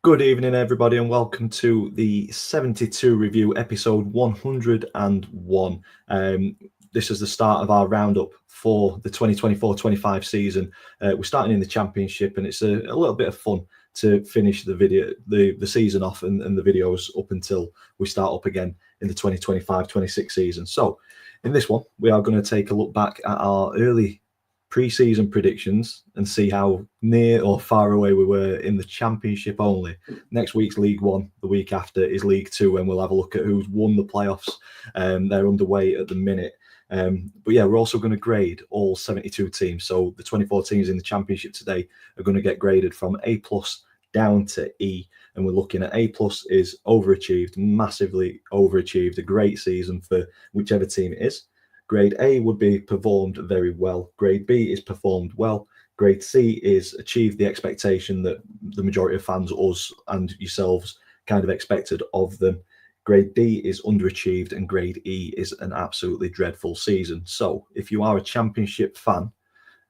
Good evening, everybody, and welcome to the 72 review, episode 101. This is the start of our roundup for the 2024-25 season. We're starting in the Championship, and it's a little bit of fun to finish the season off and the videos up until we start up again in the 2025-26 season. So, in this one, we are going to take a look back at our early pre-season predictions and see how near or far away we were in the Championship only. Next week's League One, the week after is League Two, and we'll have a look at who's won the playoffs. They're underway at the minute. But yeah, we're also going to grade all 72 teams. So the 24 teams in the Championship today are going to get graded from A+ down to E. And we're looking at A+ is overachieved, massively overachieved, a great season for whichever team it is. Grade A would be performed very well. Grade B is performed well. Grade C is achieved the expectation that the majority of fans, us and yourselves, kind of expected of them. Grade D is underachieved, and Grade E is an absolutely dreadful season. So if you are a Championship fan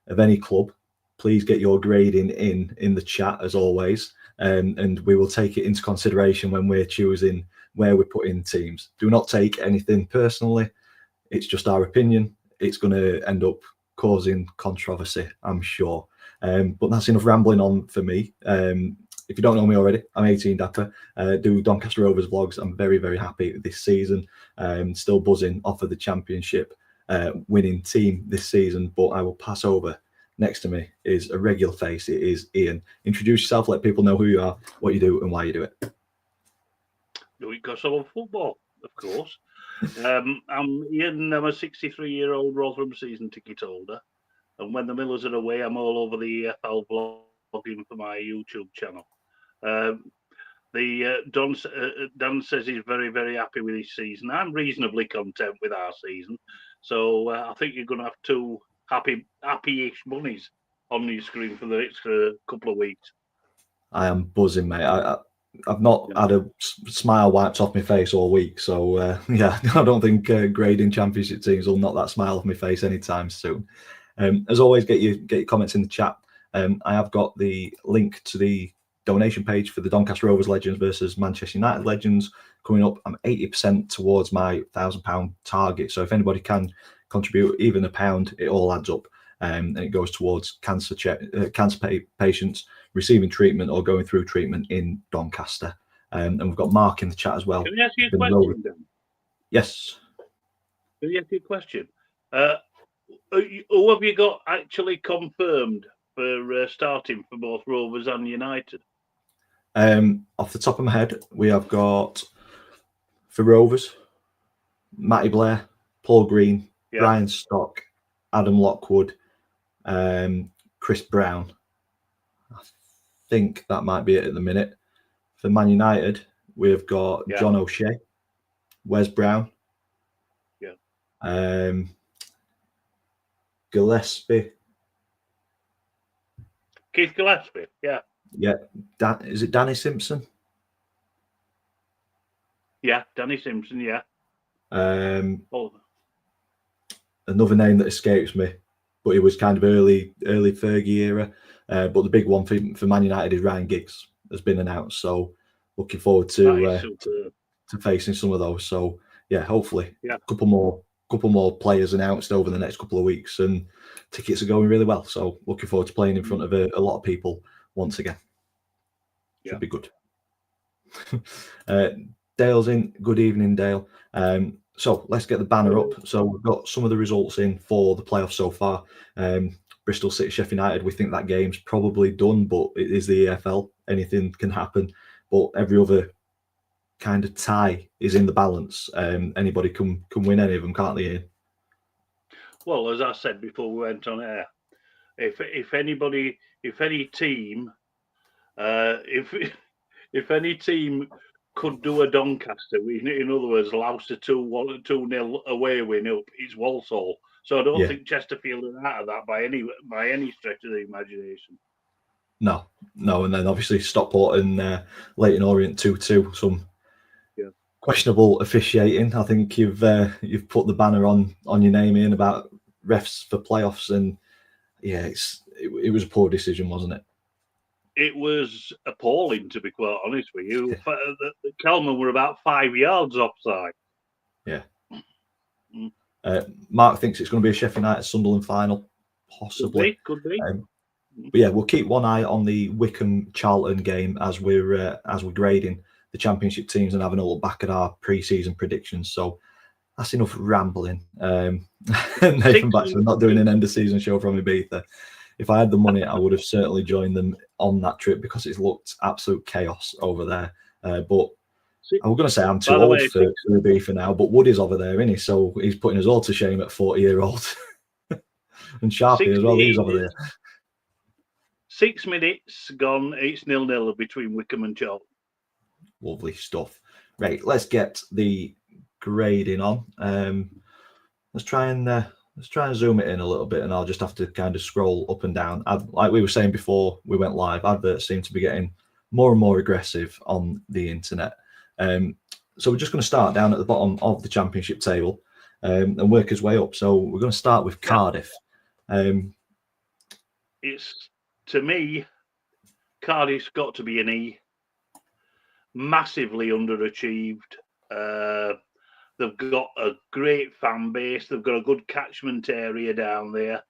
of any club, please get your grading in the chat as always, and we will take it into consideration when we're choosing where we put in teams. Do not take anything personally. It's just our opinion. It's going to end up causing controversy, I'm sure. But that's enough rambling on for me. If you don't know me already, I'm 18 Dapper, do Doncaster Rovers vlogs. I'm very, very happy this season. Still buzzing off of the Championship winning team this season, but I will pass over. Next to me is a regular face. It is Ian. Introduce yourself, let people know who you are, what you do, and why you do it. Do it because I love football, of course. I'm Ian. I'm a 63-year-old Rotherham season ticket holder, and when the Millers are away, I'm all over the EFL vlogging for my YouTube channel. Dan says he's very, very happy with his season. I'm reasonably content with our season, so I think you're going to have two happy-ish bunnies on your screen for the next couple of weeks. I am buzzing, mate. I've not had a smile wiped off my face all week, so yeah, I don't think grading Championship teams will knock that smile off my face anytime soon. As always, get your comments in the chat. I have got the link to the donation page for the Doncaster Rovers Legends versus Manchester United Legends coming up. I'm 80% towards my £1,000 target, so if anybody can contribute even £1, it all adds up. And it goes towards cancer patients receiving treatment or going through treatment in Doncaster. And we've got Mark in the chat as well. Can I ask you a question, Dan? Yes. Can I ask you a question? Who have you got actually confirmed for starting for both Rovers and United? Off the top of my head, we have got for Rovers, Matty Blair, Paul Green, Brian Stock, Adam Lockwood, Chris Brown. I think that might be it at the minute. For Man United, we've got John O'Shea, Wes Brown, Gillespie. Keith Gillespie, yeah. Is it Danny Simpson? Yeah, Danny Simpson, yeah. Another name that escapes me, but it was kind of early Fergie era. But the big one for Man United is Ryan Giggs has been announced. So looking forward to facing some of those. So yeah, hopefully a couple more players announced over the next couple of weeks, and tickets are going really well. So looking forward to playing in front of a lot of people once again. Should be good. Dale's in. Good evening, Dale. So let's get the banner up. So we've got some of the results in for the playoffs so far. Bristol City, Sheffield United, we think that game's probably done, but it is the EFL. Anything can happen. But every other kind of tie is in the balance. Anybody can win any of them, can't they, Ian? Well, as I said before we went on air, if any team could do a Doncaster, in other words, louse a 2-0 away win up, it's Walsall. So I don't think Chesterfield are out of that by any stretch of the imagination. No, and then obviously Stockport and Leyton Orient 2-2. Some questionable officiating. I think you've put the banner on your name, Ian, about refs for playoffs, and it was a poor decision, wasn't it? it was appalling, to be quite honest with you. Kelman were about 5 yards offside. Yeah. Mark thinks it's going to be a Sheffield United Sunderland final, possibly. Could be. But yeah, we'll keep one eye on the Wycombe Charlton game as we're grading the Championship teams and having a look back at our pre-season predictions. So that's enough rambling. Nathan Batchelor not doing an end of season show from Ibiza. If I had the money, I would have certainly joined them on that trip because it's looked absolute chaos over there. But I was going to say I'm too old for Ibiza now, but Woody's over there, isn't he? So he's putting us all to shame at 40-year-old. And Sharpie as well, he's over there. 6 minutes gone, it's 0-0 between Wycombe and Charlton. Lovely stuff. Right, let's get the grading on. Let's try and zoom it in a little bit, and I'll just have to kind of scroll up and down. Like we were saying before we went live, adverts seem to be getting more and more aggressive on the internet. So we're just going to start down at the bottom of the Championship table and work his way up. So we're going to start with Cardiff. It's, to me, Cardiff's got to be an E. Massively underachieved. They've got a great fan base. They've got a good catchment area down there.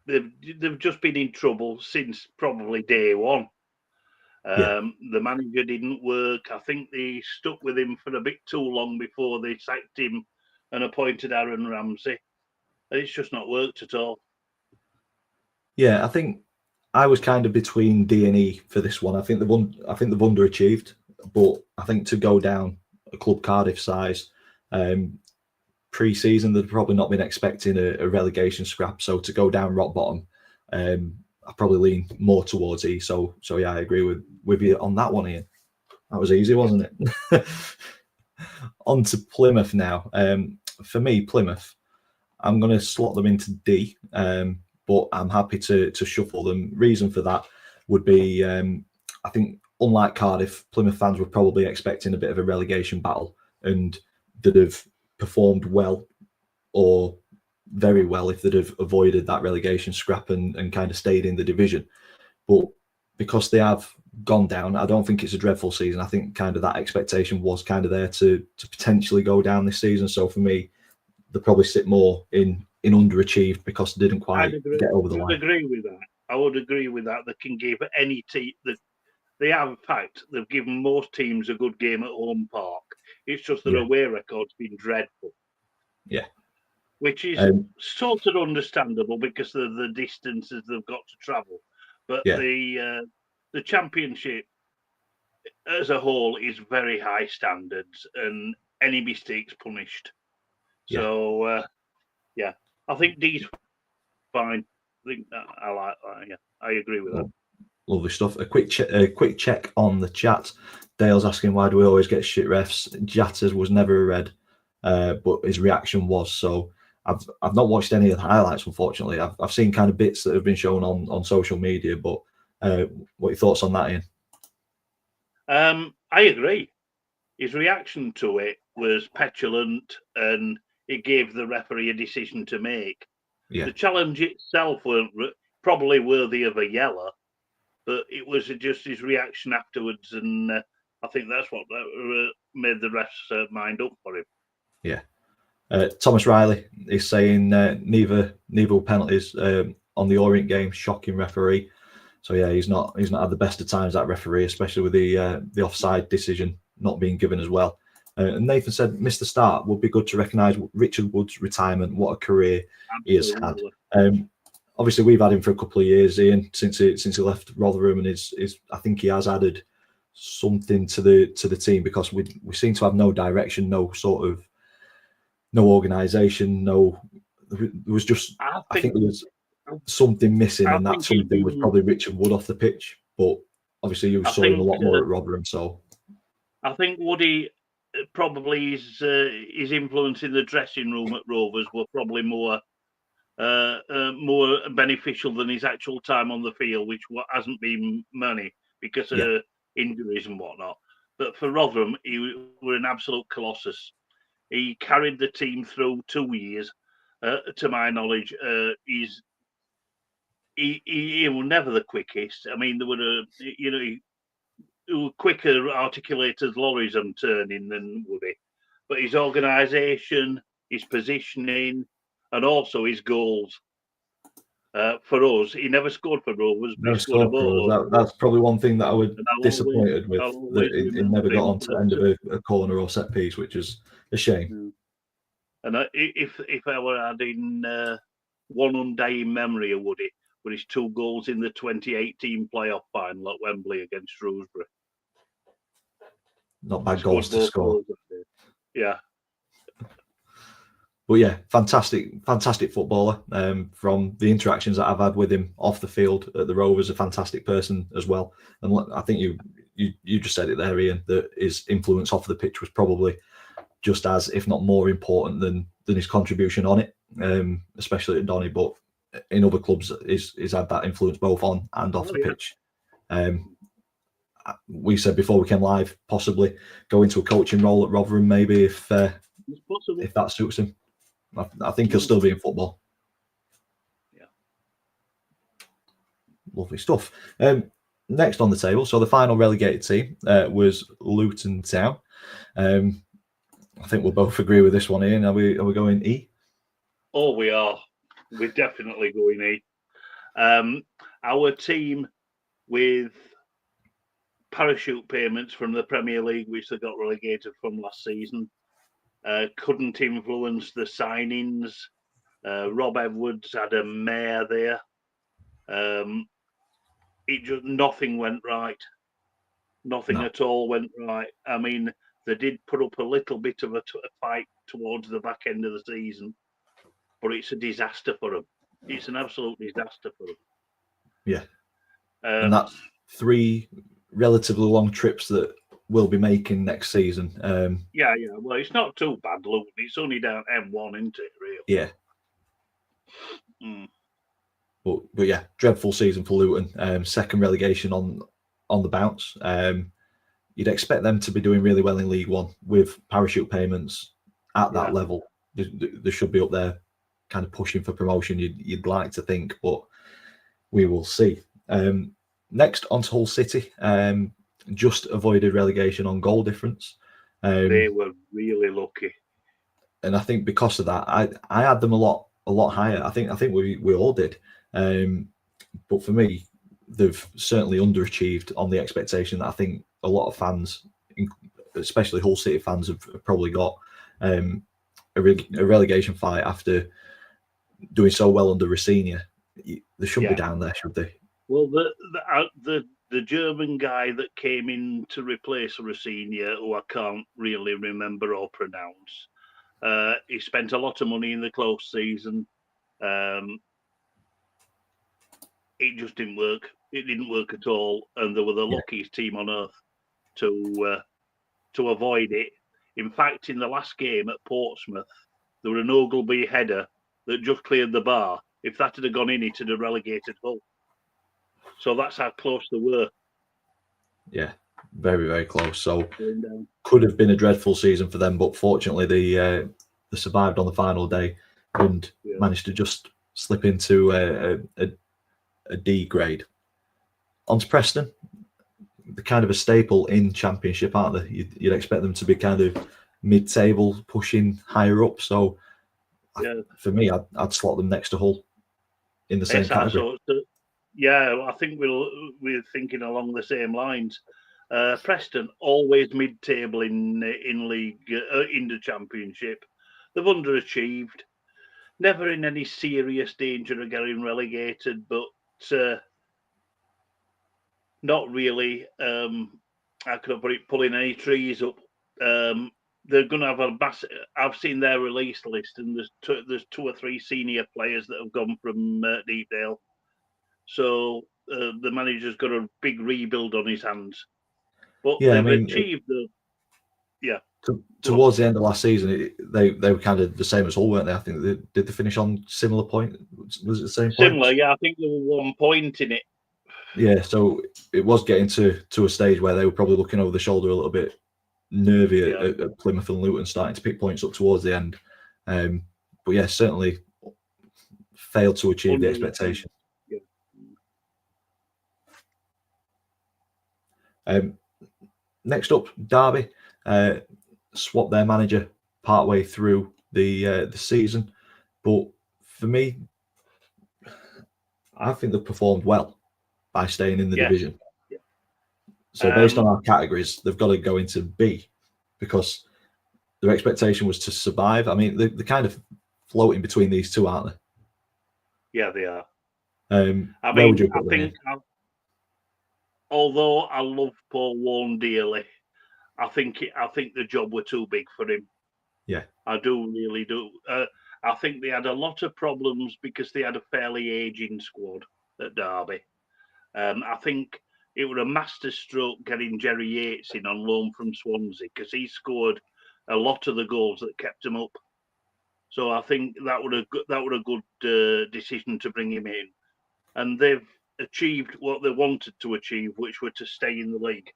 They've just been in trouble since probably day one. The manager didn't work. I think they stuck with him for a bit too long before they sacked him and appointed Aaron Ramsey. And it's just not worked at all. Yeah, I think I was kind of between D and E for this one. I think they've underachieved, but I think to go down a club Cardiff size pre-season, they'd probably not been expecting a relegation scrap. So to go down rock bottom, I probably lean more towards E. So yeah, I agree with you on that one, Ian. That was easy, wasn't it? On to Plymouth now. For me, Plymouth, I'm going to slot them into D, but I'm happy to shuffle them. Reason for that would be, I think, unlike Cardiff, Plymouth fans were probably expecting a bit of a relegation battle, and they'd have performed well or very well if they'd have avoided that relegation scrap and kind of stayed in the division. But because they have gone down, I don't think it's a dreadful season. I think kind of that expectation was kind of there to potentially go down this season. So for me, they probably sit more in underachieved because they didn't quite get over the line. I would agree with that. I would agree with that. They can give any team that they have. In fact, they've given most teams a good game at home park. It's just their away record's been dreadful. Yeah. Which is sort of understandable because of the distances they've got to travel. But the Championship as a whole is very high standards, and any mistakes punished. So, I think D's fine. I think I like that. Yeah, I agree with that. Lovely stuff. A quick check on the chat. Dale's asking, why do we always get shit refs? Jatters was never a red, but his reaction was. So I've not watched any of the highlights, unfortunately. I've seen kind of bits that have been shown on social media, but what are your thoughts on that, Ian? I agree. His reaction to it was petulant, and it gave the referee a decision to make. Yeah. The challenge itself weren't probably worthy of a yellow, but it was just his reaction afterwards, and I think that's what made the refs mind up for him. Yeah. Thomas Riley is saying neither penalties on the Orient game. Shocking referee. So yeah, he's not had the best of times, that referee, especially with the offside decision not being given as well. And Nathan said, missed the start. Would be good to recognise Richard Wood's retirement. What a career he has had. Obviously, we've had him for a couple of years, Ian, since he left Rotherham, and I think he has added something to the team, because we seem to have no direction, no organisation, there was just I think there was something missing, and that something was probably Richard Wood off the pitch. But obviously, you saw him a lot more at Rotherham. So I think Woody probably his influence in the dressing room at Rovers were probably more beneficial than his actual time on the field, which hasn't been many because of injuries and whatnot. But for Rotherham, he was an absolute colossus. He carried the team through 2 years. To my knowledge, he was never the quickest. I mean, there were he were quicker articulators lorries on turning than Woody, but his organisation, his positioning, and also his goals. For us, he never scored for Rovers, but he scored a goal. That's probably one thing that I was disappointed with. I'll That always it never remember got him onto the end of a corner or set piece, which is a shame. And if I were adding one undying memory of Woody, were his 2 goals in the 2018 playoff final at Wembley against Shrewsbury. Not bad goals to score. Yeah. But yeah, fantastic footballer. From the interactions that I've had with him off the field at the Rovers, a fantastic person as well. And I think you just said it there, Ian, that his influence off the pitch was probably just as, if not more important than his contribution on it, especially at Donny. But in other clubs, he's had that influence both on and off the pitch. We said before we came live, possibly go into a coaching role at Rotherham, maybe if that suits him. I think he'll still be in football. Yeah. Lovely stuff. Next on the table, so the final relegated team was Luton Town. I think we'll both agree with this one, Ian. Are we going E? Oh, we are. We're definitely going E. Our team with parachute payments from the Premier League, which they got relegated from last season, couldn't influence the signings. Rob Edwards had a mare there. Nothing went right. Nothing at all went right. I mean, they did put up a little bit of a fight towards the back end of the season, but it's a disaster for them. It's an absolute disaster for them. Yeah. And that's 3 relatively long trips that we'll be making next season. Yeah. Well, it's not too bad, Luton. It's only down M1, isn't it, really? Yeah. But yeah, dreadful season for Luton. Second relegation on the bounce. You'd expect them to be doing really well in League One with parachute payments at that level. They should be up there, kind of pushing for promotion. You'd like to think, but we will see. Next, on to Hull City. Just avoided relegation on goal difference. They were really lucky, and I think because of that, I had them a lot higher. I think we all did. But for me, they've certainly underachieved on the expectation that I think a lot of fans, especially Hull City fans, have probably got. A relegation fight after doing so well under Rossini. They shouldn't be down there, should they? Well, the German guy that came in to replace Rossini, who I can't really remember or pronounce, he spent a lot of money in the close season. It just didn't work. It didn't work at all, and they were the luckiest team on earth to avoid it. In fact, in the last game at Portsmouth, there were an Ogilvy header that just cleared the bar. If that had gone in, it had have relegated Hull. So that's how close they were. Yeah, very, very close. So could have been a dreadful season for them, but fortunately they survived on the final day and managed to just slip into a D grade. On to Preston. They're kind of a staple in Championship, aren't they? You'd expect them to be kind of mid-table, pushing higher up. So for me, I'd slot them next to Hull in the same category. I think we're thinking along the same lines. Preston always mid-table in league, in the Championship. They've underachieved. Never in any serious danger of getting relegated, but not really. How could I put it? Pulling any trees up. They're going to have a massive. I've seen their release list, and there's 2 or 3 senior players that have gone from Deepdale. So the manager's got a big rebuild on his hands. But they've achieved towards the end of last season, they were kind of the same as Hull, weren't they? I think did they finish on similar point? Was it the same point? Similar, yeah. I think there was 1 point in it. Yeah, so it was getting to a stage where they were probably looking over the shoulder a little bit nervy at Plymouth and Luton, starting to pick points up towards the end. But yeah, certainly failed to achieve the expectation. Next up, Derby swapped their manager partway through the season, but for me, I think they've performed well by staying in the division. Yeah. So based on our categories, they've got to go into B because their expectation was to survive. I mean, they're kind of floating between these two, aren't they? Yeah, they are. Where would you put them in? Although I love Paul Warne dearly, I think the job were too big for him. Yeah, I do really do. I think they had a lot of problems because they had a fairly aging squad at Derby. I think it was a masterstroke getting Jerry Yates in on loan from Swansea because he scored a lot of the goals that kept them up. So I think that would a good decision to bring him in, and they've achieved what they wanted to achieve, which were to stay in the league.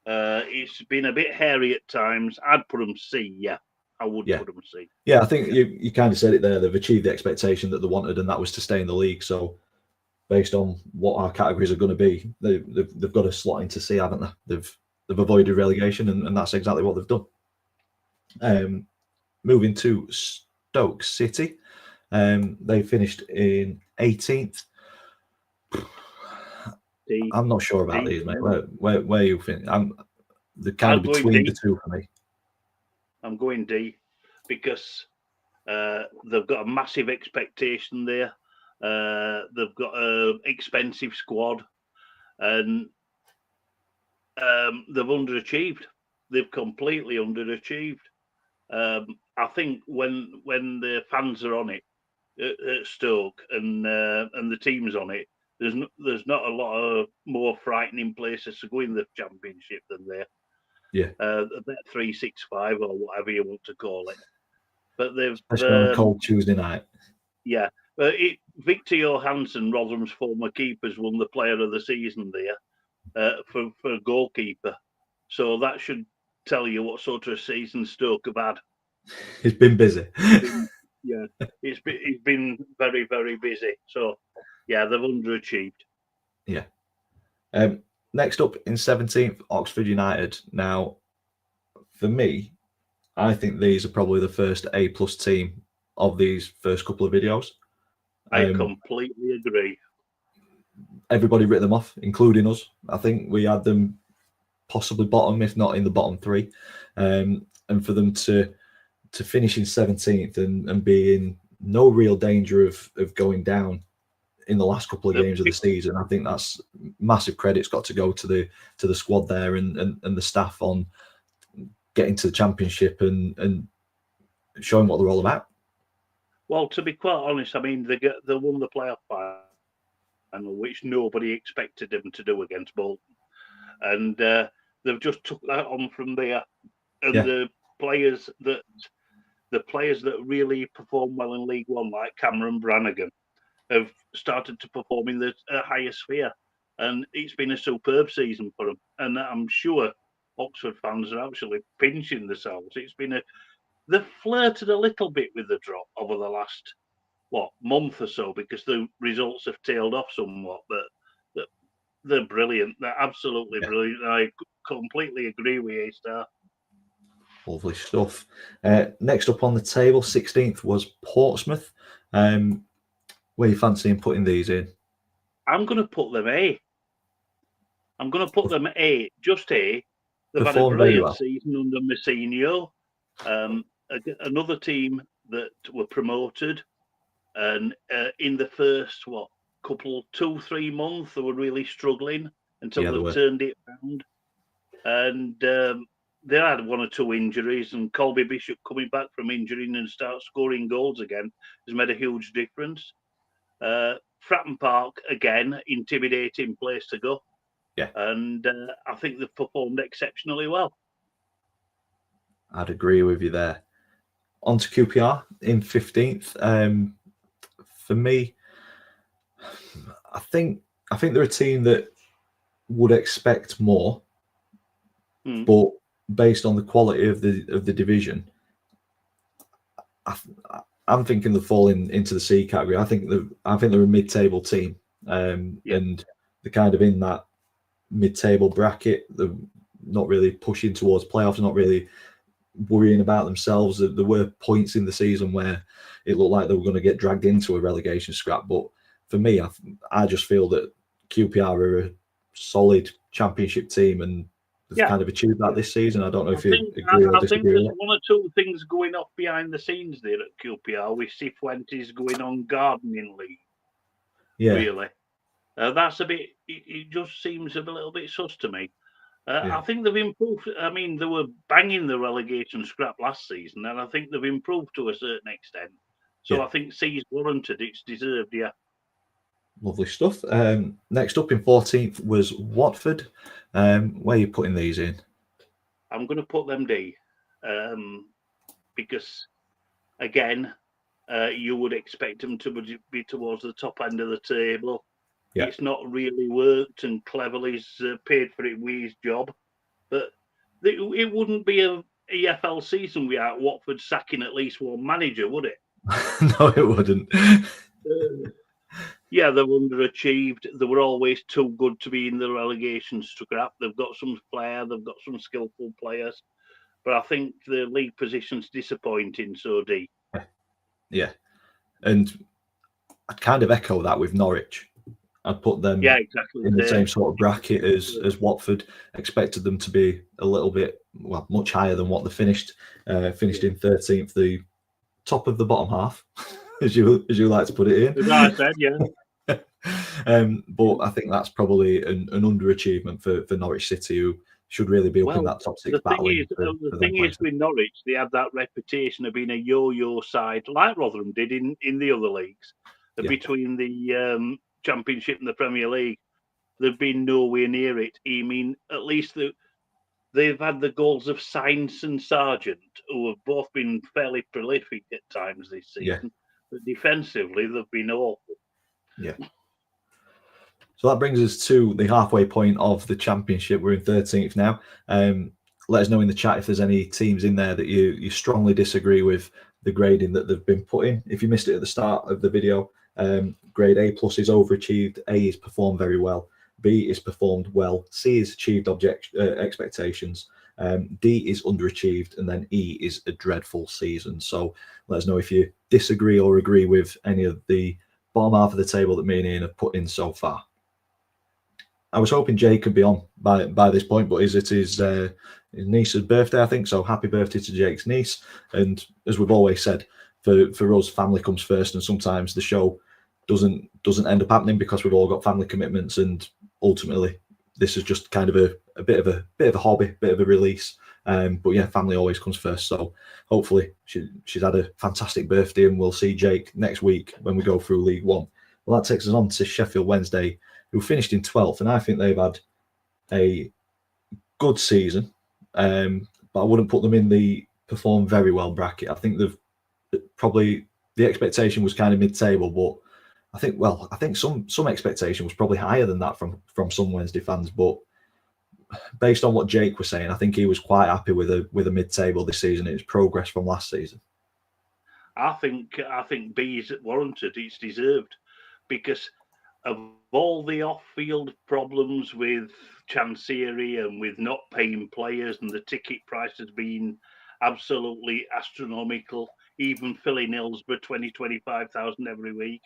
It's been a bit hairy at times. I'd put them C. Yeah, I would put them C. Yeah, I think you kind of said it there. They've achieved the expectation that they wanted, and that was to stay in the league. So, based on what our categories are going to be, they've got to slot into C, haven't they? They've avoided relegation, and that's exactly what they've done. Moving to Stoke City, they finished in 18th. I'm not sure about these, mate. Where you think? They're kind of between the two for me. I'm going D because they've got a massive expectation there. They've got an expensive squad, and they've underachieved. They've completely underachieved. I think when the fans are on it at Stoke and the team's on it, there's not a lot of more frightening places to go in the Championship than there. Yeah, a bet 365 or whatever you want to call it. But they've especially on a cold Tuesday night. Yeah, Victor Johansson, Rotherham's former keeper, has won the Player of the Season there for goalkeeper. So that should tell you what sort of season Stoke have had. He's been busy. He's been very, very busy. So, yeah, they've underachieved. Yeah. Next up in 17th, Oxford United. Now, for me, I think these are probably the first A+ team of these first couple of videos. I completely agree. Everybody writ them off, including us. I think we had them possibly bottom, if not in the bottom three. And for them to finish in 17th and be in no real danger of going down in the last couple of games of the season, I think that's massive credit's got to go to the squad there and the staff on getting to the Championship and showing what they're all about. Well, to be quite honest, I mean, they won the playoff final, which nobody expected them to do against Bolton, and they've just took that on from there. And the players that really perform well in League One, like Cameron Brannigan, have started to perform in the higher sphere, and it's been a superb season for them. And I'm sure Oxford fans are actually pinching themselves. They've flirted a little bit with the drop over the last month or so because the results have tailed off somewhat, but they're brilliant. They're absolutely brilliant. I completely agree with A-Star. Lovely stuff. Next up on the table, 16th was Portsmouth. Where you fancying putting these in? I'm going to put them A. I'm going to put them A, just A. They've had a brilliant season under Messinio. Another team that were promoted, and in the first 2-3 months they were really struggling until they turned it around, and they had 1 or 2 injuries, and Colby Bishop coming back from injury and start scoring goals again has made a huge difference. Fratton Park again, intimidating place to go, and I think they've performed exceptionally well. I'd agree with you there. On to QPR in 15th. For me, I think they're a team that would expect more, but based on the quality of the division, I'm thinking they're falling into the C category. I think they're a mid-table team, and they're kind of in that mid-table bracket. They're not really pushing towards playoffs, not really worrying about themselves. There were points in the season where it looked like they were going to get dragged into a relegation scrap. But for me, I just feel that QPR are a solid championship team and they've kind of achieved that this season. I don't know if you agree or I think disagree. there's one or two things going off behind the scenes there at QPR with Cifuentes going on gardening leave. Yeah. Really. That's a bit, it just seems a little bit sus to me. I think they've improved. I mean, they were banging the relegation scrap last season, and I think they've improved to a certain extent. So I think C's warranted. It's deserved, yeah. Lovely stuff. Next up in 14th was Watford. Where are you putting these in? I'm going to put them D. Because, again, you would expect them to be towards the top end of the table. Yeah. It's not really worked, and Cleverley's paid for it with his job. But it wouldn't be a EFL season without Watford sacking at least one manager, would it? No, it wouldn't. Yeah, they've underachieved. They were always too good to be in the relegation scrap. They've got some flair. They've got some skillful players. But I think the league position's disappointing, so D. Yeah. And I'd kind of echo that with Norwich. I'd put them in the same sort of bracket as Watford. Expected them to be a little bit, much higher than what they finished. Finished in 13th, the top of the bottom half, as you like to put it in. As I said, yeah. But I think that's probably an underachievement for Norwich City, who should really be up in that top six battle. The thing is with Norwich, they have that reputation of being a yo-yo side, like Rotherham did in the other leagues, between the Championship and the Premier League. They've been nowhere near it. I mean, at least they've had the goals of Sainz and Sargent, who have both been fairly prolific at times this season. But defensively, they've been awful. Yeah. So that brings us to the halfway point of the Championship. We're in 13th now. Let us know in the chat if there's any teams in there that you strongly disagree with the grading that they've been put in. If you missed it at the start of the video, grade A+ is overachieved, A is performed very well, B is performed well, C is achieved expectations, D is underachieved, and then E is a dreadful season. So let us know if you disagree or agree with any of the bottom half of the table that me and Ian have put in so far. I was hoping Jake could be on by this point, but is it his niece's birthday, I think? So happy birthday to Jake's niece. And as we've always said, for us, family comes first, and sometimes the show doesn't end up happening because we've all got family commitments, and ultimately this is just kind of a bit of a hobby, bit of a release. But yeah, family always comes first. So hopefully she's had a fantastic birthday, and we'll see Jake next week when we go through League One. Well, that takes us on to Sheffield Wednesday, who finished in 12th, and I think they've had a good season, but I wouldn't put them in the perform very well bracket. I think they've probably, the expectation was kind of mid-table, but I think some expectation was probably higher than that from some Wednesday fans. But based on what Jake was saying, I think he was quite happy with a mid-table this season. It's progress from last season. I think B is warranted. It's deserved, because of all the off-field problems with Chansiri and with not paying players, and the ticket prices being absolutely astronomical, even filling Hillsborough 25,000 every week.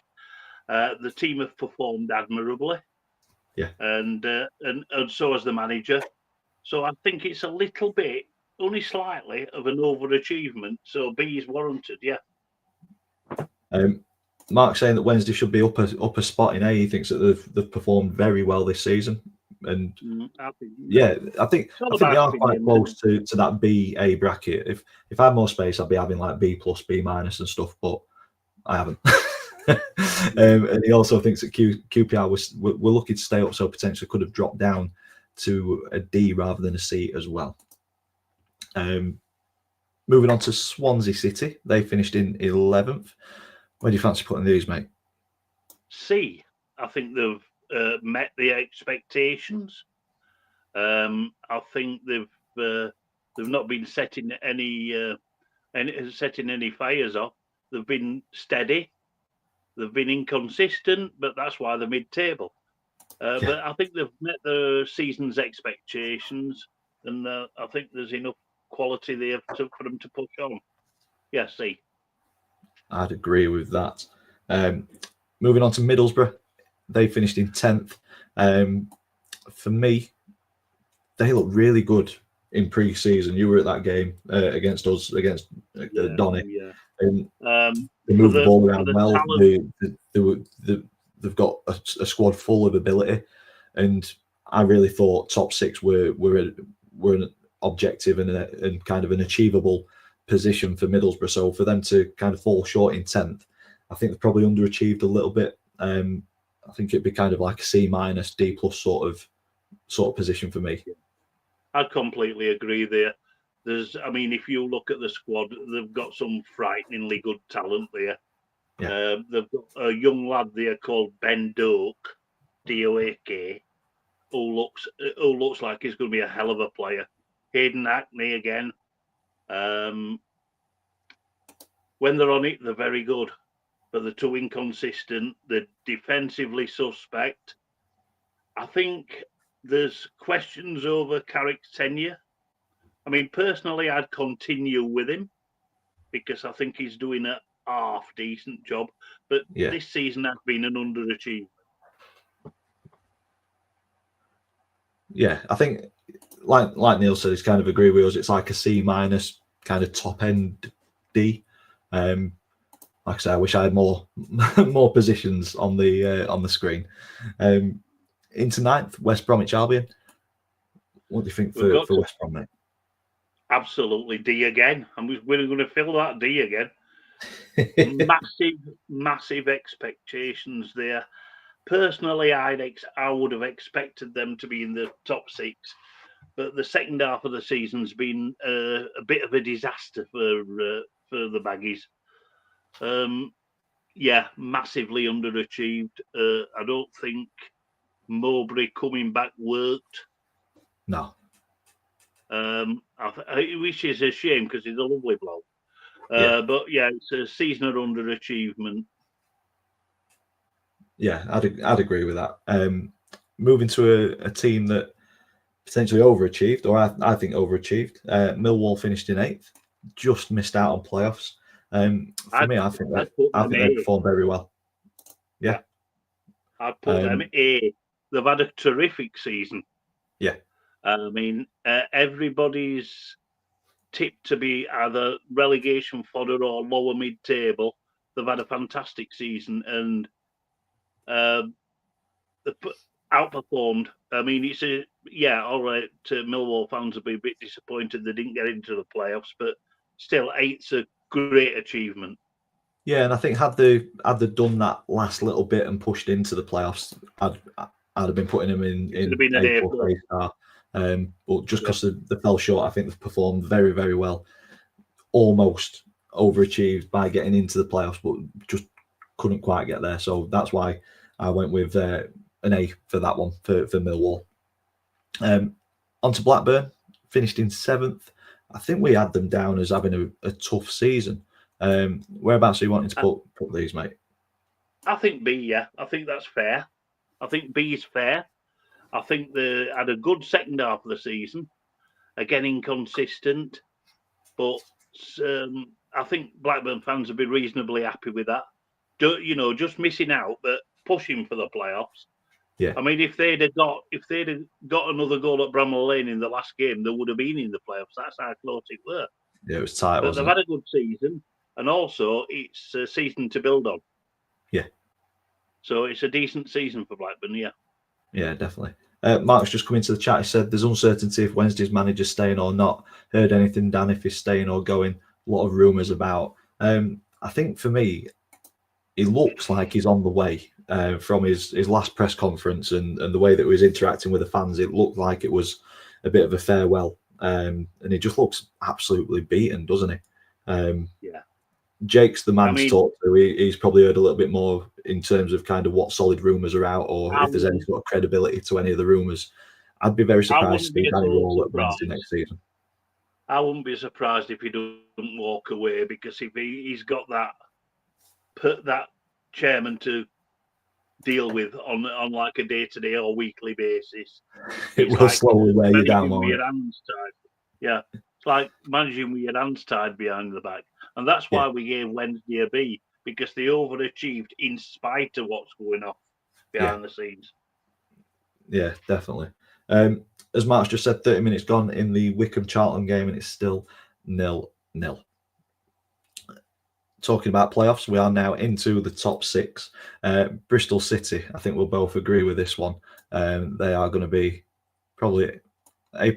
The team have performed admirably, and so has the manager. So I think it's a little bit, only slightly, of an overachievement. So B is warranted, yeah. Mark saying that Wednesday should be up a spot in A. He thinks that they've performed very well this season, and I think they are quite close to that B-A bracket. If I had more space, I'd be having like B+, B- and stuff, but I haven't. And he also thinks that QPR were lucky to stay up, so potentially could have dropped down to a D rather than a C as well. Moving on to Swansea City, they finished in 11th. Where do you fancy putting these, mate? C. I think they've met the expectations. I think they've not been setting any fires off. They've been steady. They've been inconsistent, but that's why they're mid-table. But I think they've met the season's expectations, and I think there's enough quality there for them to push on. Yeah, see. I'd agree with that. Moving on to Middlesbrough, they finished in 10th. For me, they look really good in pre-season. You were at that game against us, against Donny. Yeah. And they move the ball around well. They've got a squad full of ability, and I really thought top six were an objective and kind of an achievable position for Middlesbrough. So for them to kind of fall short in 10th, I think they've probably underachieved a little bit. I think it'd be kind of like a C-, D+ sort of position for me. I completely agree there. If you look at the squad, they've got some frighteningly good talent there. Yeah. They've got a young lad there called Ben Doak, DOAK, who looks like he's going to be a hell of a player. Hayden Hackney again. When they're on it, they're very good, but they're too inconsistent. They're defensively suspect. I think there's questions over Carrick's tenure. I mean, personally, I'd continue with him because I think he's doing a half decent job. But this season has been an underachievement. Yeah, I think, like Neil said, he's kind of agree with us. It's like a C-, kind of top end D. Like I say, I wish I had more positions on the screen. Into 9th, West Bromwich Albion. What do you think for West Brom, mate? Absolutely D again. And we're going to fill that D again. massive expectations there. Personally, I would have expected them to be in the top 6, but the second half of the season's been a bit of a disaster for the Baggies. Massively underachieved. I don't think Mowbray coming back worked. No. Which is a shame because he's a lovely bloke. But yeah, it's a season of underachievement. Yeah, I'd agree with that. Moving to a team that potentially overachieved, or I think overachieved. Millwall finished in 8th, just missed out on playoffs. For me, I think they performed very well. Yeah. I'd put them A. They've had a terrific season. Yeah. I mean, everybody's tipped to be either relegation fodder or lower mid-table. They've had a fantastic season and they've outperformed. I mean, all right. Millwall fans will be a bit disappointed they didn't get into the playoffs, but still, 8's a great achievement. Yeah, and I think had they done that last little bit and pushed into the playoffs, I'd have been putting them in A+. But just because they fell short, I think they've performed very, very well. Almost overachieved by getting into the playoffs, but just couldn't quite get there. So that's why I went with an A for that one for Millwall. On to Blackburn, finished in 7th. I think we had them down as having a tough season. Whereabouts are you wanting to put these, mate? I think B, yeah. I think that's fair. I think B is fair. I think they had a good second half of the season. Again, inconsistent. But I think Blackburn fans will be reasonably happy with that. Just missing out, but pushing for the playoffs. Yeah. I mean, if they'd have got another goal at Bramall Lane in the last game, they would have been in the playoffs. That's how close it were. Yeah, it was tight. But they've had a good season, and also it's a season to build on. Yeah. So it's a decent season for Blackburn. Yeah. Yeah, definitely. Mark's just come into the chat. He said there's uncertainty if Wednesday's manager's staying or not. Heard anything, Dan, if he's staying or going? A lot of rumours about. I think for me, he looks like he's on the way. From his last press conference and the way that he was interacting with the fans, it looked like it was a bit of a farewell. And he just looks absolutely beaten, doesn't he? Yeah. Jake's the man to talk to. He's probably heard a little bit more in terms of kind of what solid rumours are out, or if there's any sort of credibility to any of the rumours. I'd be very surprised to see Danny Röhl at Wednesday next season. I wouldn't be surprised if he doesn't walk away, because if he's got that chairman to deal with on like a day-to-day or weekly basis. It will slowly wear you down, with won't your it? hands tied. Yeah, it's like managing with your hands tied behind the back, and that's why we gave Wednesday a B, because they overachieved in spite of what's going on behind the scenes. Yeah, definitely. As Mark's just said, 30 minutes gone in the Wycombe-Charlton game, and it's still 0-0. Talking about playoffs, we are now into the top 6. Bristol City, I think we'll both agree with this one. They are going to be probably A+.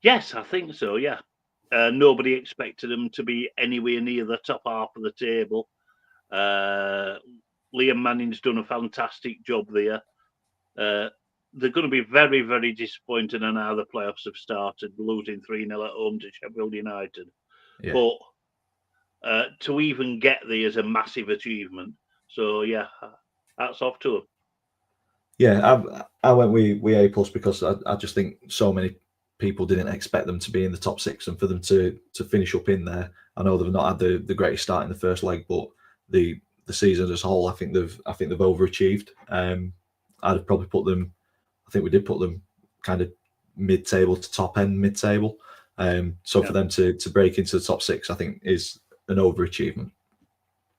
Yes, I think so, yeah. Nobody expected them to be anywhere near the top half of the table. Liam Manning's done a fantastic job there. They're going to be very, very disappointed in how the playoffs have started, losing 3-0 at home to Sheffield United. Yeah. But to even get there is a massive achievement. So, yeah, hats off to them. Yeah, I went with A+ because I just think so many people didn't expect them to be in the top 6, and for them to finish up in there. I know they've not had the greatest start in the first leg, but the season as a whole, I think they've overachieved. I'd have probably put them. I think we did put them kind of mid-table to top end mid-table. So for them to break into the top 6, I think is an overachievement.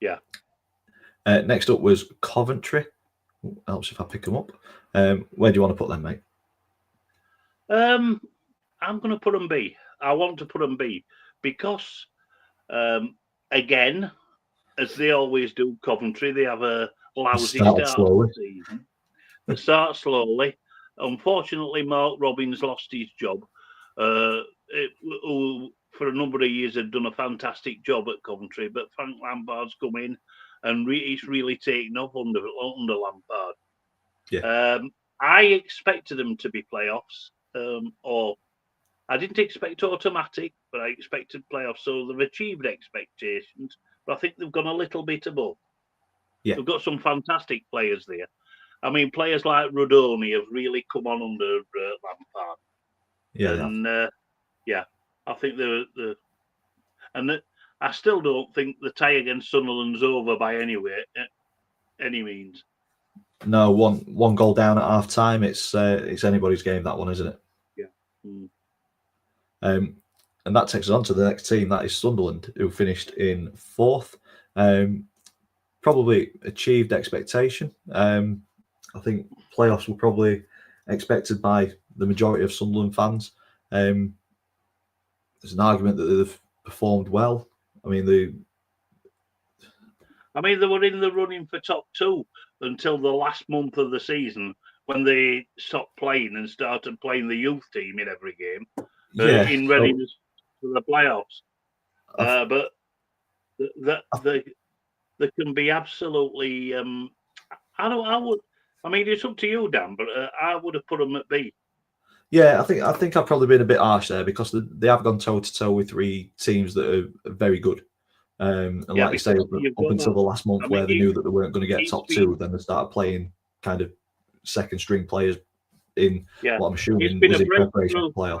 Yeah. Next up was Coventry. Helps if I pick them up. Where do you want to put them, mate? I'm going to put them B. I want to put them B because, again, as they always do, Coventry, they have a lousy start to the season. They start slowly. Unfortunately, Mark Robins lost his job. Who for a number of years had done a fantastic job at Coventry, but Frank Lampard's come in and he's really taken off under Lampard. Yeah. I expected them to be playoffs, or I didn't expect automatic, but I expected playoffs. So they've achieved expectations, but I think they've gone a little bit above. Yeah. They've got some fantastic players there. I mean, players like Rodoni have really come on under Lampard. Yeah, and I think I still don't think the tie against Sunderland's over by any means. No, one goal down at half time. It's anybody's game, that one, isn't it? Yeah. And that takes us on to the next team. That is Sunderland, who finished in 4th. Probably achieved expectation. I think playoffs were probably expected by the majority of Sunderland fans. There's an argument that they've performed well. I mean, they were in the running for top 2 until the last month of the season, when they stopped playing and started playing the youth team in every game in readiness for the playoffs. But they can be absolutely. It's up to you, Dan, but I would have put them at B. Yeah, I think I've probably been a bit harsh there because they have gone toe to toe with 3 teams that are very good. And like you say, up until the last month where they knew that they weren't going to get top 2, then they started playing kind of second string players in what I'm assuming was in preparation for playoffs.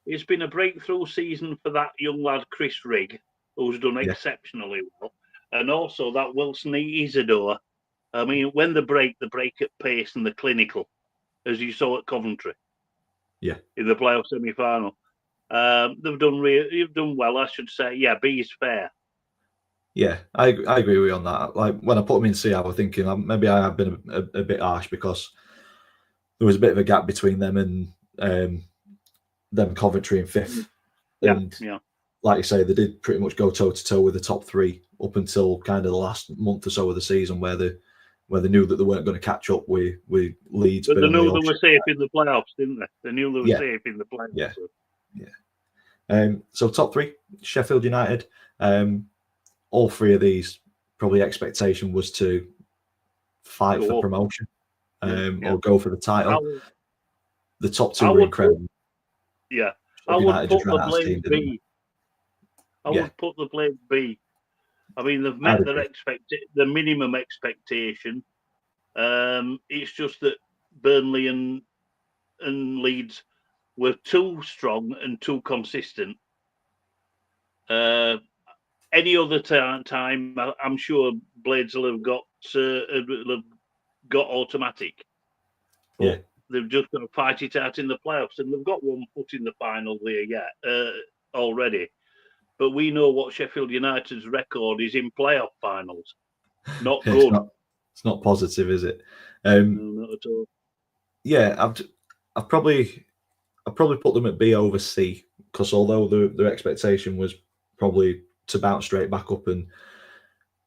It's been a breakthrough season for that young lad, Chris Rigg, who's done exceptionally well. And also that Wilson Isidore. I mean, when they break at pace and the clinical, as you saw at Coventry. Yeah. In the playoff semi-final. You've done well, I should say. Yeah, B is fair. Yeah, I agree with you on that. Like when I put them in C, I was thinking maybe I have been a bit harsh because there was a bit of a gap between them and them Coventry in 5th. And like you say, they did pretty much go toe to toe with the top 3 up until kind of the last month or so of the season, where they knew that they weren't going to catch up with Leeds. But they knew they were safe in the playoffs, didn't they? They knew they were safe in the playoffs. Yeah. So top 3, Sheffield United. All 3 of these, probably expectation was to fight for promotion or go for the title. The top 2 were incredible. I would put the blame B. I would put the blame B. I mean, they've met the minimum expectation. It's just that Burnley and Leeds were too strong and too consistent. any other time, I'm sure Blades will have got automatic. But Yeah. they've just got to fight it out in the playoffs, and they've got one foot in the final there yet already. But we know what Sheffield United's record is in playoff finals. Not good. It's not positive, is it? No, not at all. Yeah, I've probably put them at B over C, because although their expectation was probably to bounce straight back up, and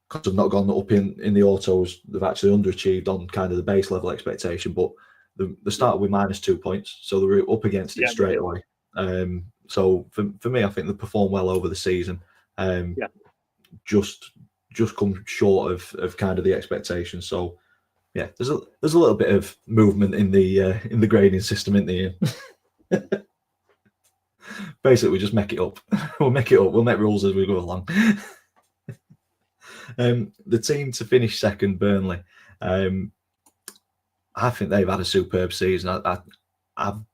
because they've not gone up in the autos, they've actually underachieved on kind of the base level expectation. But they started with -2 points, so they were up against it straight away. So for me, I think they performed well over the season. Just come short of kind of the expectations. So yeah, there's a little bit of movement in the grading system, in the basically we just make it up. We'll make rules as we go along. The team to finish second, Burnley. I think they've had a superb season. I'm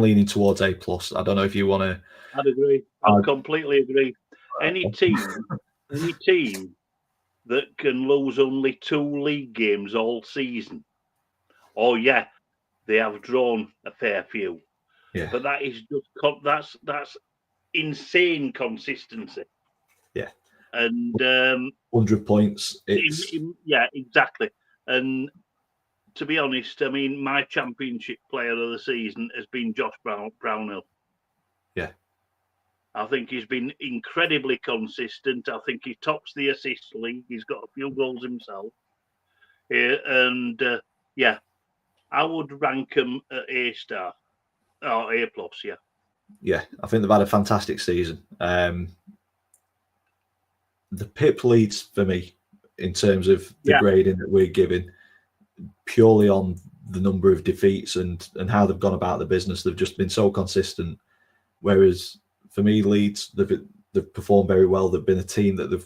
leaning towards A+. I don't know if you want to. I'd agree. I completely agree. Any team that can lose only 2 league games all season, they have drawn a fair few. Yeah. But that is just that's insane consistency. Yeah. And 100 points. Exactly. And to be honest, I mean, my championship player of the season has been Josh Brownhill. Yeah. I think he's been incredibly consistent. I think he tops the assist league. He's got a few goals himself. And I would rank him at A* or A+. Yeah. Yeah, I think they've had a fantastic season. The PIP leads for me in terms of the grading that we're giving, purely on the number of defeats and how they've gone about the business. They've just been so consistent. Whereas for me, Leeds, they've performed very well. They've been a team that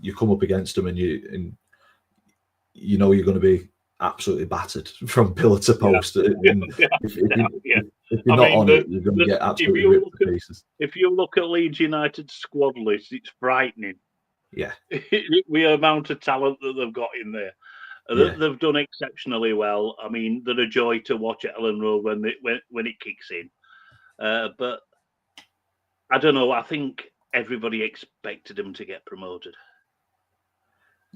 you come up against them and you know you're going to be absolutely battered from pillar to post. If you're not on it, you're going to get absolutely ripped to pieces. If you look at Leeds United's squad list, it's frightening. Yeah. The amount of talent that they've got in there. They've done exceptionally well. I mean, they're a joy to watch at Ellen Road when it kicks in. But I don't know. I think everybody expected them to get promoted.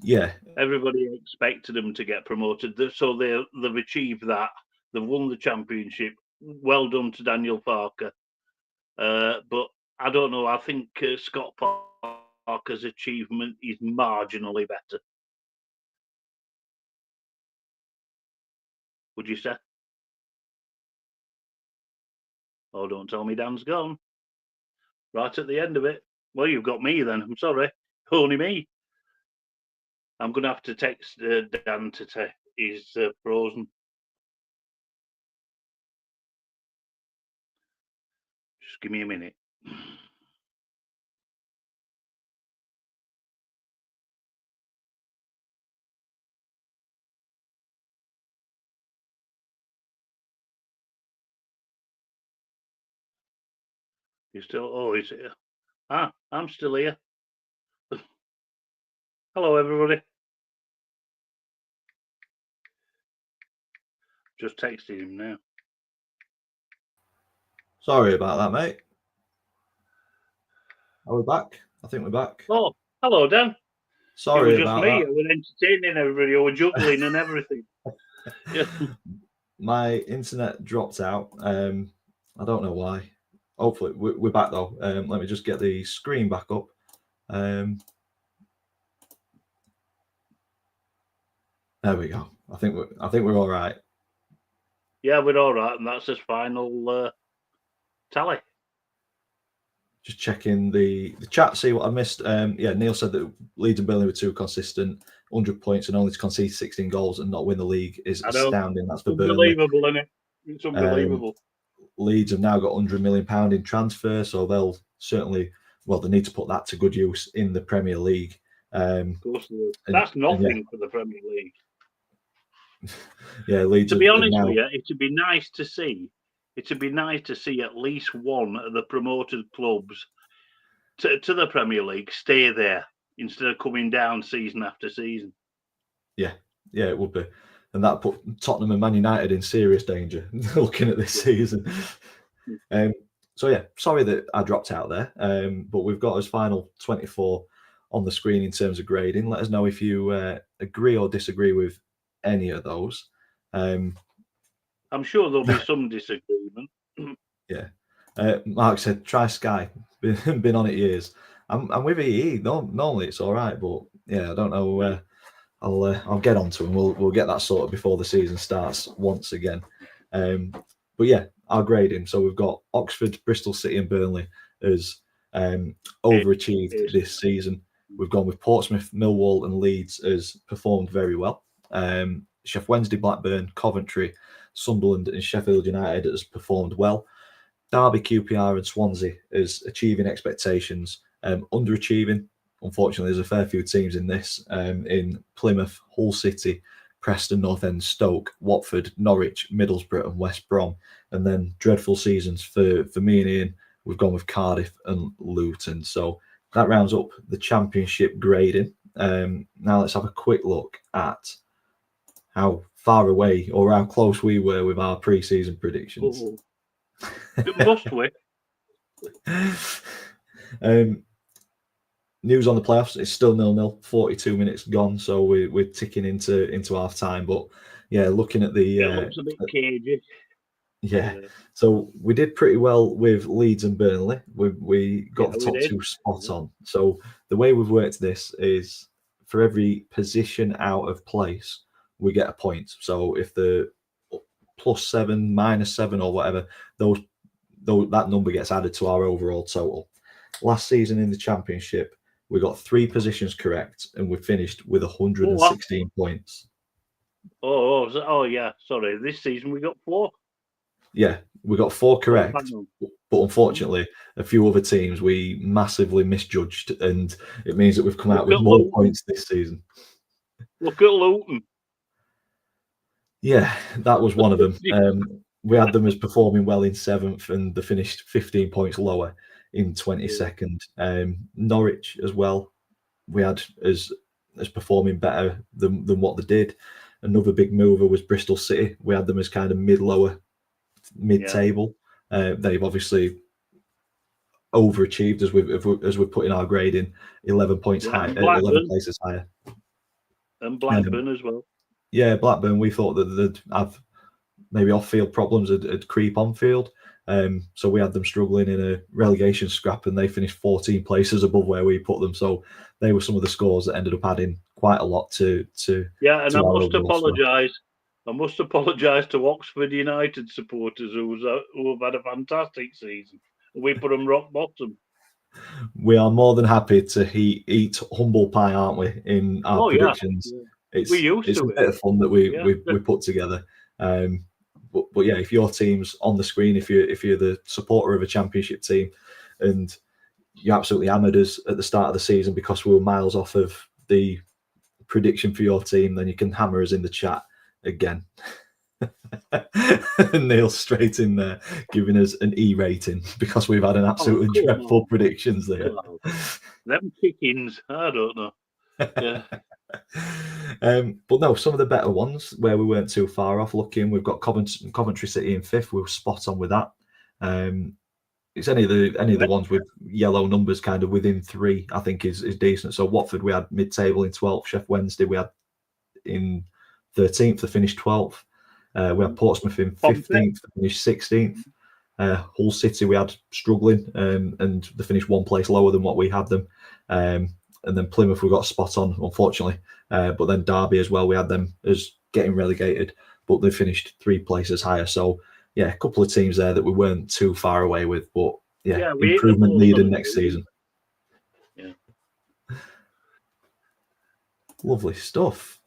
Yeah. Everybody expected them to get promoted. So they've achieved that. They've won the championship. Well done to Daniel Farke. But I don't know. I think Scott Parker's achievement is marginally better. Would you say? Oh, don't tell me Dan's gone. Right at the end of it. Well, you've got me then. I'm sorry. Only me. I'm going to have to text Dan to say he's frozen. Just give me a minute. He's still. Oh, he's here. I'm still here. Hello, everybody. Just texting him now. Sorry about that, mate. Are we back? I think we're back. Oh, hello, Dan. Sorry it was just about me. that. I was entertaining everybody. I was juggling and everything. My internet dropped out. I don't know why. Hopefully we're back though. Let me just get the screen back up. There we go. I think we're all right. Yeah, we're all right, and that's his final tally. Just checking the chat, see what I missed. Neil said that Leeds and Burnley were too consistent, 100 points, and only to concede 16 goals and not win the league is astounding. That's for Burnley. Unbelievable, isn't it? It's unbelievable. Leeds have now got £100 million in transfer, so they'll certainly, they need to put that to good use in the Premier League. Of course they will. That's nothing for the Premier League. Yeah, Leeds. To be honest with you, it'd be nice to see. It'd be nice to see at least one of the promoted clubs to the Premier League, stay there instead of coming down season after season. Yeah, it would be. And that put Tottenham and Man United in serious danger looking at this season. So yeah, sorry that I dropped out there, but we've got as final 24 on the screen in terms of grading. Let us know if you agree or disagree with any of those. I'm sure there'll be some disagreement. Yeah. Mark said, try Sky. Been on it years. I'm with EE. Normally it's all right, but yeah, I don't know. I'll get on to him. We'll get that sorted before the season starts once again. But yeah, our grading. So we've got Oxford, Bristol City, and Burnley as overachieved this season. We've gone with Portsmouth, Millwall, and Leeds as performed very well. Sheffield Wednesday, Blackburn, Coventry, Sunderland, and Sheffield United has performed well. Derby, QPR, and Swansea is achieving expectations, underachieving. Unfortunately, there's a fair few teams in this, in Plymouth, Hull City, Preston North End, Stoke, Watford, Norwich, Middlesbrough, and West Brom. And then dreadful seasons for me and Ian. We've gone with Cardiff and Luton. So that rounds up the Championship grading. Now let's have a quick look at how far away or how close we were with our pre-season predictions. Must we? News on the playoffs, it's still 0-0, 42 minutes gone, so we're ticking into half time. But yeah, looking at the it looks a bit cagey. Yeah, so we did pretty well with Leeds and Burnley. We got the top two spot on. So the way we've worked this is for every position out of place, we get a point. So if the +7, -7, or whatever, that number gets added to our overall total. Last season in the Championship, we got 3 positions correct, and we finished with 116 points. Oh yeah, sorry. This season we got 4. Yeah, we got 4 correct, but unfortunately, a few other teams we massively misjudged, and it means that we've come out with more points this season. Look at Luton. Yeah, that was one of them. We had them as performing well in 7th, and they finished 15 points lower in 22nd. Norwich as well, we had as performing better than what they did. Another big mover was Bristol City. We had them as kind of mid-table. They've obviously overachieved as we're putting our grade in 11 points high, 11 places higher. And Blackburn as well. Yeah, Blackburn, we thought that they'd have maybe off-field problems would creep on field. So we had them struggling in a relegation scrap, and they finished 14 places above where we put them. So they were some of the scores that ended up adding quite a lot to yeah, and I must apologise. I must apologise to Oxford United supporters who have had a fantastic season. We put them rock bottom. We are more than happy to eat humble pie, aren't we, in our predictions? Yeah. It's a bit of fun that we put together. But yeah, if your team's on the screen, if you're the supporter of a Championship team, and you absolutely hammered us at the start of the season because we were miles off of the prediction for your team, then you can hammer us in the chat again. Neil's straight in there giving us an E rating because we've had an absolutely dreadful predictions there. Them chickens, I don't know. Yeah. But no, some of the better ones where we weren't too far off looking. We've got Coventry City in 5th. We were spot on with that. It's any of the ones with yellow numbers kind of within 3, I think is decent. So Watford we had mid-table in 12th. Sheffield Wednesday we had in 13th to finish 12th. We had Portsmouth in 15th to finish 16th. Hull City we had struggling, and they finished 1 place lower than what we had them. And then Plymouth we got spot on, unfortunately. But then Derby as well, we had them as getting relegated, but they finished 3 places higher. So yeah, a couple of teams there that we weren't too far away with, but yeah improvement needed next season. Yeah. Lovely stuff.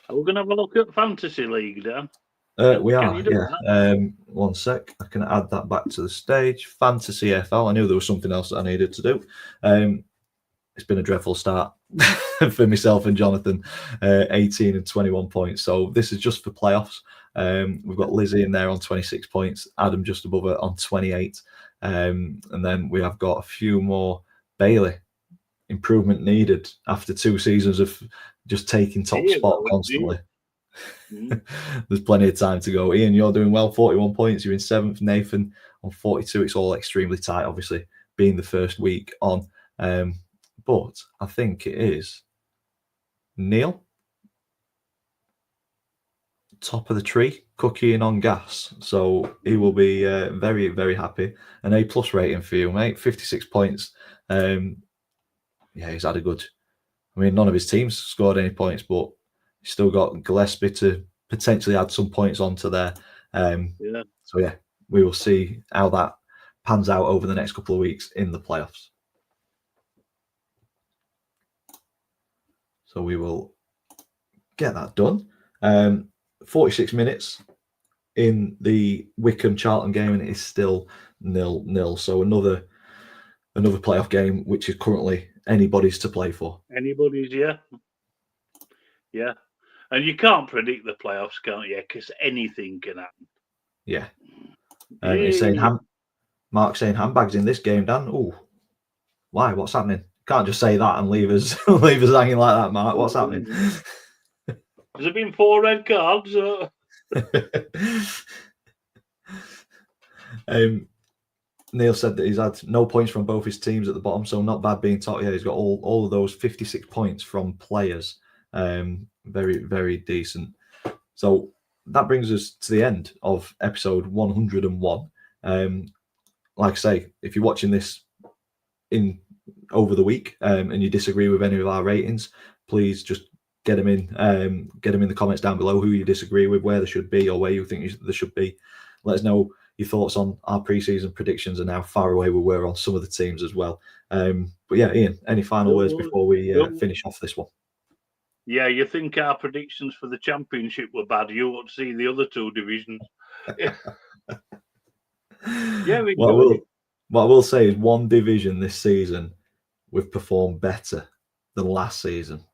Are we going to have a look at Fantasy League, Dan? We are, yeah. 1 sec. I can add that back to the stage. Fantasy FL. I knew there was something else that I needed to do. It's been a dreadful start for myself and Jonathan, 18 and 21 points. So this is just for playoffs. We've got Lizzie in there on 26 points, Adam just above her on 28. And then we have got a few more Bailey, improvement needed after 2 seasons of just taking top spot constantly. There's plenty of time to go. Ian, you're doing well, 41 points. You're in 7th. Nathan on 42. It's all extremely tight, obviously, being the first week on. But I think it is Neil, top of the tree, cooking on gas. So he will be very, very happy. An A+ rating for you, mate. 56 points. Yeah, he's had a good. I mean, none of his teams scored any points, but he's still got Gillespie to potentially add some points onto there. So yeah, we will see how that pans out over the next couple of weeks in the playoffs. So we will get that done. 46 minutes in the Wycombe Charlton game, and it is still 0-0. So another playoff game, which is currently anybody's to play for. Anybody's, yeah. And you can't predict the playoffs, can't you? Because anything can happen. Yeah. He's saying Mark saying handbags in this game, Dan. Oh, why? What's happening? Can't just say that and leave us hanging like that, Mark. What's happening? Has there been 4 red cards? Neil said that he's had no points from both his teams at the bottom, so not bad being top. Yeah, he's got all of those 56 points from players. Very, very decent. So that brings us to the end of episode 101. Like I say, if you're watching this over the week and you disagree with any of our ratings, please just get them in the comments down below, who you disagree with, where they should be, or where you think they should be. Let us know your thoughts on our pre-season predictions and how far away we were on some of the teams as well. But yeah, Ian, any final words before we finish off this one? Yeah, you think our predictions for the championship were bad? You ought to see the other 2 divisions. Yeah, what I will say is one division this season we've performed better than last season.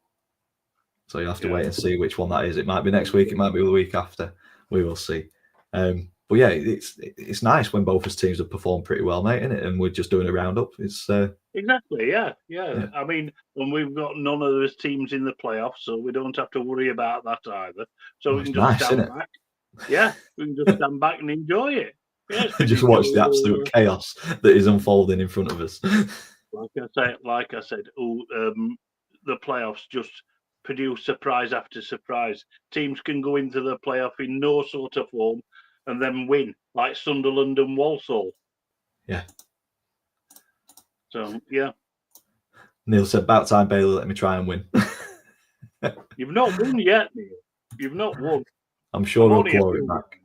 So you have to wait and see which one that is. It might be next week. It might be the week after. We will see. But yeah, it's nice when both his teams have performed pretty well, mate, isn't it? And we're just doing a roundup. It's exactly, yeah. I mean, and we've got none of those teams in the playoffs, so we don't have to worry about that either. So we can just stand back. Yeah, we can just stand back and enjoy it. Yeah, just watch the absolute chaos that is unfolding in front of us. Like I said, the playoffs just produce surprise after surprise. Teams can go into the playoff in no sort of form and then win, like Sunderland and Walsall. Yeah. So, yeah. Neil said, about time, Bailey, let me try and win. You've not won yet, Neil. You've not won. I'm sure we'll claw it back.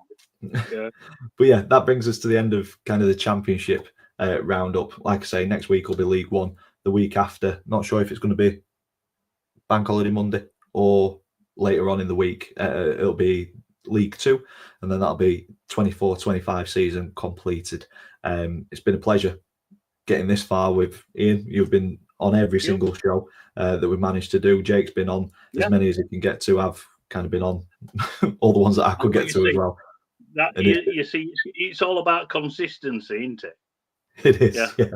Yeah. But yeah, that brings us to the end of kind of the championship roundup. Like I say, next week will be League One. The week after, not sure if it's going to be Bank Holiday Monday or later on in the week. It'll be League Two, and then that'll be 24-25 season completed. It's been a pleasure getting this far with Ian. You've been on every single show that we've managed to do. Jake's been on as many as he can get to. I've kind of been on all the ones that I could get to as well. You see, it's all about consistency, isn't it? It is, yeah.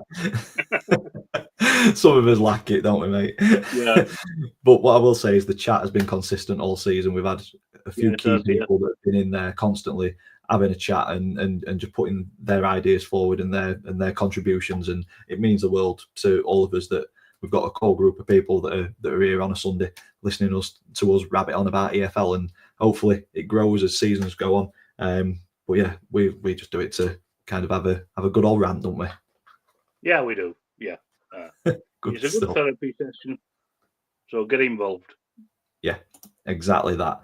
Some of us lack it, don't we, mate? Yeah. But what I will say is the chat has been consistent all season. We've had a few key people that have been in there constantly having a chat and just putting their ideas forward and their contributions, and it means the world to all of us that we've got a core group of people that are here on a Sunday listening to us rabbit on about EFL, and hopefully it grows as seasons go on. But yeah, we just do it to kind of have a good old rant, don't we? Yeah, we do. Yeah. It's a good therapy session. So get involved. Yeah, exactly that.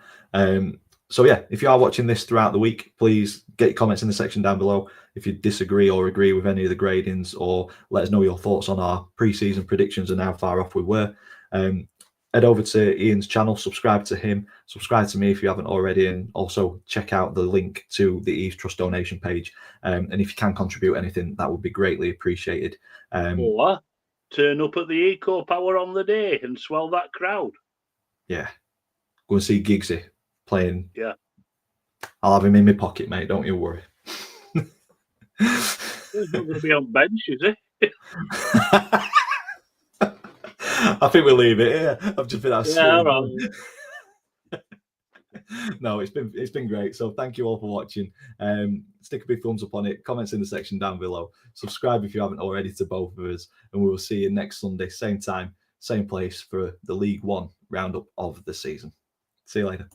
So yeah, if you are watching this throughout the week, please get your comments in the section down below. If you disagree or agree with any of the gradings, or let us know your thoughts on our pre-season predictions and how far off we were. Head over to Ian's channel, subscribe to him, subscribe to me if you haven't already, and also check out the link to the Eves Trust donation page. And if you can contribute anything, that would be greatly appreciated. Or turn up at the Eco Power on the day and swell that crowd. Yeah. Go and see Giggsy playing. Yeah. I'll have him in my pocket, mate. Don't you worry. He's not going to be on bench, is he? I think we'll leave it here. I've just been that Yeah, silly. all right. No, it's been great. So thank you all for watching. Stick a big thumbs up on it. Comments in the section down below. Subscribe if you haven't already to both of us, and we will see you next Sunday, same time, same place for the League One roundup of the season. See you later.